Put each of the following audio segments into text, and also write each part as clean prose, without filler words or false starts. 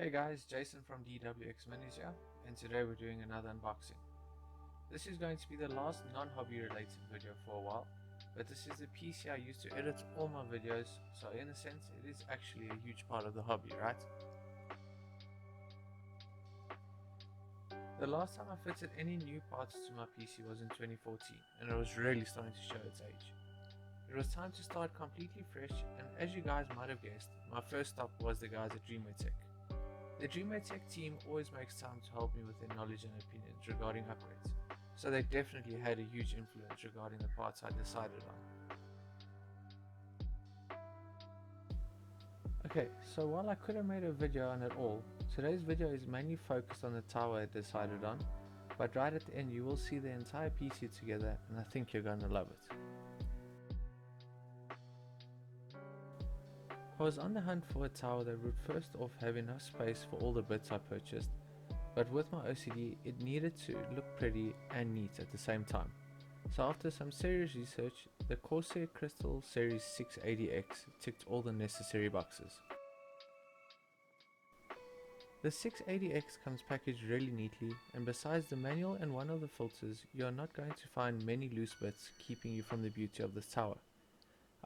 Hey guys, Jason from DWX Minis here, and today we're doing another unboxing. This is going to be the last non-hobby related video for a while, but this is the PC I use to edit all my videos, so in a sense it is actually a huge part of the hobby, right? The last time I fitted any new parts to my PC was in 2014, and it was really starting to show its age. It was time to start completely fresh, and as you guys might have guessed, my first stop was the guys at DREAMWARE Tech. The DREAMWARE Tech team always makes time to help me with their knowledge and opinions regarding upgrades, so they definitely had a huge influence regarding the parts I decided on. Okay, so while I could have made a video on it all, today's video is mainly focused on the tower I decided on, but right at the end you will see the entire PC together and I think you're gonna love it. I was on the hunt for a tower that would first off have enough space for all the bits I purchased, but with my OCD it needed to look pretty and neat at the same time. So after some serious research, the Corsair Crystal Series 680X ticked all the necessary boxes. The 680X comes packaged really neatly, and besides the manual and one of the filters, you are not going to find many loose bits keeping you from the beauty of this tower.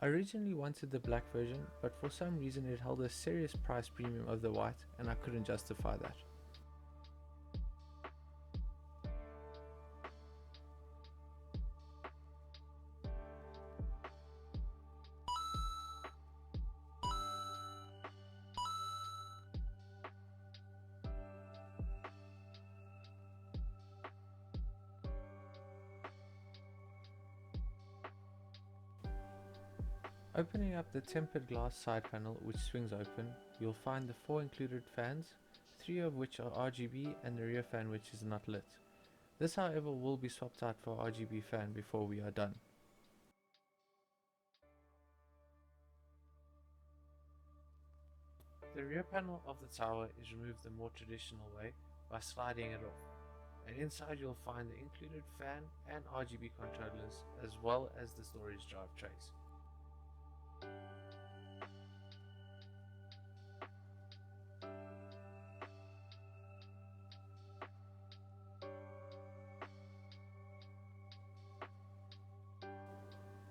I originally wanted the black version, but for some reason it held a serious price premium over the white and I couldn't justify that. Opening up the tempered glass side panel, which swings open, you'll find the 4 included fans, 3 of which are RGB and the rear fan which is not lit. This however will be swapped out for RGB fan before we are done. The rear panel of the tower is removed the more traditional way by sliding it off, and inside you'll find the included fan and RGB controllers as well as the storage drive trays.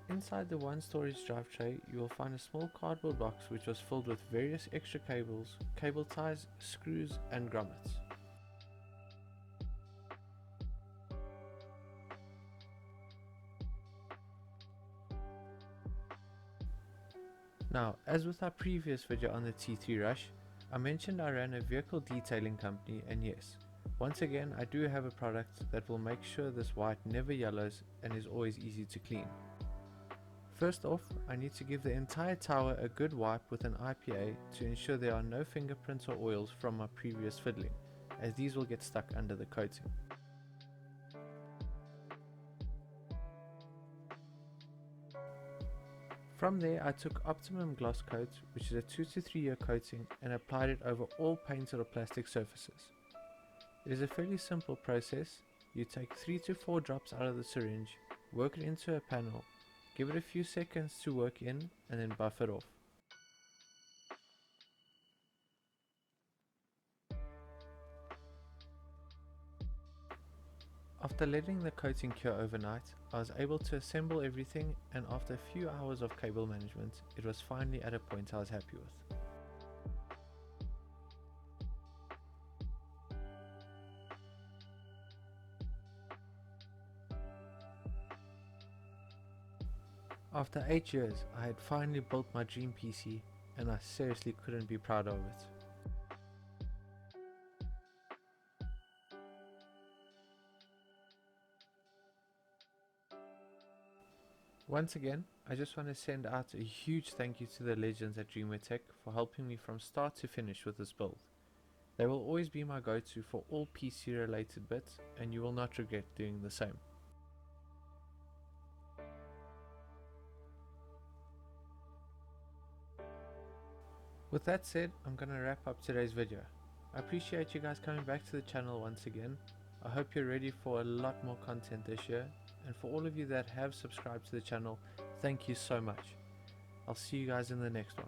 Inside the one storage drive tray, you will find a small cardboard box which was filled with various extra cables, cable ties, screws and grommets. Now, as with our previous video on the T3 Rush, I mentioned I ran a vehicle detailing company, and yes, once again I do have a product that will make sure this white never yellows and is always easy to clean. First off, I need to give the entire tower a good wipe with an IPA to ensure there are no fingerprints or oils from my previous fiddling, as these will get stuck under the coating. From there I took Optimum Gloss Coat, which is a 2 to 3 year coating, and applied it over all painted or plastic surfaces. It is a fairly simple process. You take 3 to 4 drops out of the syringe, work it into a panel, give it a few seconds to work in and then buff it off. After letting the coating cure overnight, I was able to assemble everything, and after a few hours of cable management, it was finally at a point I was happy with. After 8 years, I had finally built my dream PC, and I seriously couldn't be prouder of it. Once again, I just want to send out a huge thank you to the legends at DREAMWARE Tech for helping me from start to finish with this build. They will always be my go-to for all PC related bits, and you will not regret doing the same. With that said, I'm gonna wrap up today's video. I appreciate you guys coming back to the channel once again. I hope you're ready for a lot more content this year, and for all of you that have subscribed to the channel, thank you so much. I'll see you guys in the next one.